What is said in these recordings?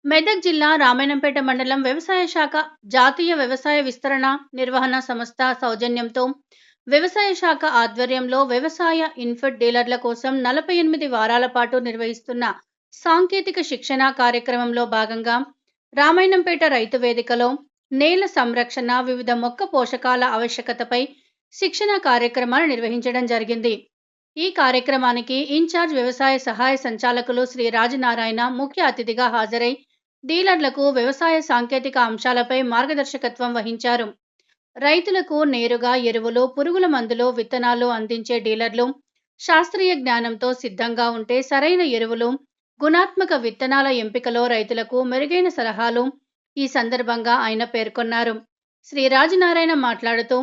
మెదక్ జిల్లా రామాయణంపేట మండలం వ్యవసాయ శాఖ జాతీయ వ్యవసాయ విస్తరణ నిర్వహణ సంస్థ సౌజన్యంతో వ్యవసాయ శాఖ ఆధ్వర్యంలో వ్యవసాయ ఇన్పుట్ డీలర్ల కోసం 48 వారాల పాటు నిర్వహిస్తున్న సాంకేతిక శిక్షణ కార్యక్రమంలో భాగంగా రామాయణంపేట రైతు వేదికలో నేల సంరక్షణ వివిధ మొక్క పోషకాల ఆవశ్యకతపై శిక్షణ కార్యక్రమాలు నిర్వహించడం జరిగింది. ఈ కార్యక్రమానికి ఇన్ఛార్జ్ వ్యవసాయ సహాయ సంచాలకులు శ్రీ రాజనారాయణ ముఖ్య అతిథిగా హాజరై డీలర్లకు వ్యవసాయ సాంకేతిక అంశాలపై మార్గదర్శకత్వం వహించారు. రైతులకు నేరుగా ఎరువులు, పురుగుల మందులు, విత్తనాలు అందించే డీలర్లు శాస్త్రీయ జ్ఞానంతో సిద్ధంగా ఉంటే సరైన ఎరువులు, గుణాత్మక విత్తనాల ఎంపికలో రైతులకు మెరుగైన సలహాలు ఈ సందర్భంగా ఆయన పేర్కొన్నారు. శ్రీ రాజనారాయణ మాట్లాడుతూ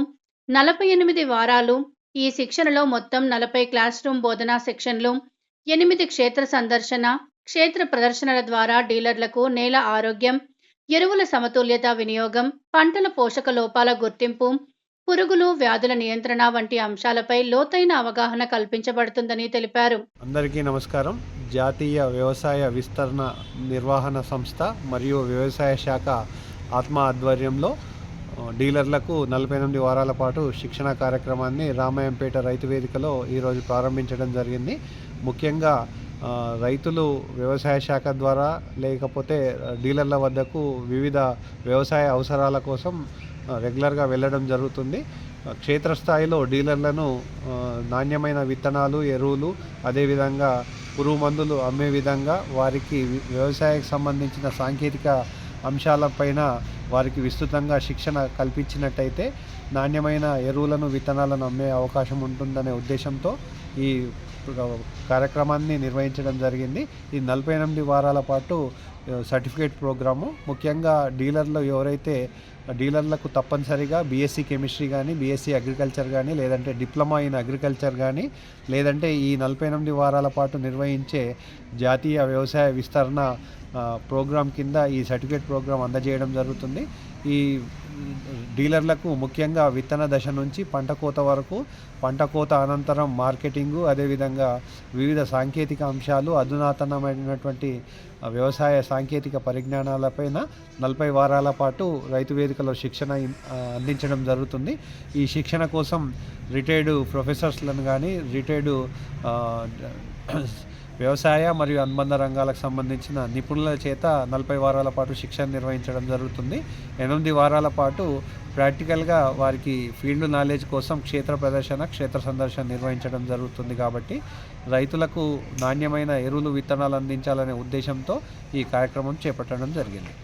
48 వారాలు ఈ శిక్షణలో మొత్తం 40 క్లాస్ రూమ్ బోధనా సెక్షన్లు, 8 క్షేత్ర సందర్శన, క్షేత్ర ప్రదర్శనల ద్వారా డీలర్లకు నేల ఆరోగ్యం, ఎరువుల సమతుల్యత వినియోగం, పంటల పోషక లోపాల గుర్తింపు, పురుగులు, వ్యాధుల నియంత్రణ వంటి అంశాలపై లోతైన అవగాహన కల్పించబడుతుందని తెలిపారు. అందరికీ నమస్కారం. జాతీయ వ్యవసాయ విస్తరణ నిర్వహణ సంస్థ మరియు వ్యవసాయ శాఖ ఆత్మ ఆధ్వర్యంలో డీలర్లకు 48 వారాల పాటు శిక్షణ కార్యక్రమాన్ని రామాయంపేట రైతు వేదికలో ఈరోజు ప్రారంభించడం జరిగింది. ముఖ్యంగా రైతులు వ్యవసాయ శాఖ ద్వారా లేకపోతే డీలర్ల వద్దకు వివిధ వ్యవసాయ అవసరాల కోసం రెగ్యులర్గా వెళ్ళడం జరుగుతుంది. క్షేత్రస్థాయిలో డీలర్లను నాణ్యమైన విత్తనాలు, ఎరువులు, అదేవిధంగా పురుగు మందులు అమ్మే విధంగా వారికి వ్యవసాయానికి సంబంధించిన సాంకేతిక అంశాలపైన వారికి విస్తృతంగా శిక్షణ కల్పించినట్టయితే నాణ్యమైన ఎరువులను, విత్తనాలను అమ్మే అవకాశం ఉంటుందనే ఉద్దేశంతో ఈ కార్యక్రమాన్ని నిర్వహించడం జరిగింది. ఈ 48 వారాల పాటు సర్టిఫికేట్ ప్రోగ్రాము ముఖ్యంగా డీలర్లకు తప్పనిసరిగా బీఎస్సీ కెమిస్ట్రీ కానీ, బీఎస్సీ అగ్రికల్చర్ కానీ, లేదంటే డిప్లొమా ఇన్ అగ్రికల్చర్ కానీ, లేదంటే ఈ 48 వారాల పాటు నిర్వహించే జాతీయ వ్యవసాయ విస్తరణ ప్రోగ్రాం కింద ఈ సర్టిఫికేట్ ప్రోగ్రాం అందజేయడం జరుగుతుంది. ఈ డీలర్లకు ముఖ్యంగా విత్తన దశ నుంచి పంట కోత వరకు, పంట కోత అనంతరం మార్కెటింగు, అదేవిధంగా వివిధ సాంకేతిక అంశాలు, అధునాతనమైనటువంటి వ్యవసాయ సాంకేతిక పరిజ్ఞానాలపైన 40 వారాల పాటు రైతు వేదికలో శిక్షణ అందించడం జరుగుతుంది. ఈ శిక్షణ కోసం రిటైర్డ్ ప్రొఫెసర్స్లను కానీ, రిటైర్డ్ వ్యవసాయ మరియు అనుబంధ రంగాలకు సంబంధించిన నిపుణుల చేత 40 వారాల పాటు శిక్షణ నిర్వహించడం జరుగుతుంది. 8 వారాల పాటు ప్రాక్టికల్గా వారికి ఫీల్డ్ నాలెడ్జ్ కోసం క్షేత్ర ప్రదర్శన, క్షేత్ర సందర్శన నిర్వహించడం జరుగుతుంది. కాబట్టి రైతులకు నాణ్యమైన ఎరువులు, విత్తనాలు అందించాలనే ఉద్దేశంతో ఈ కార్యక్రమం చేపట్టడం జరిగింది.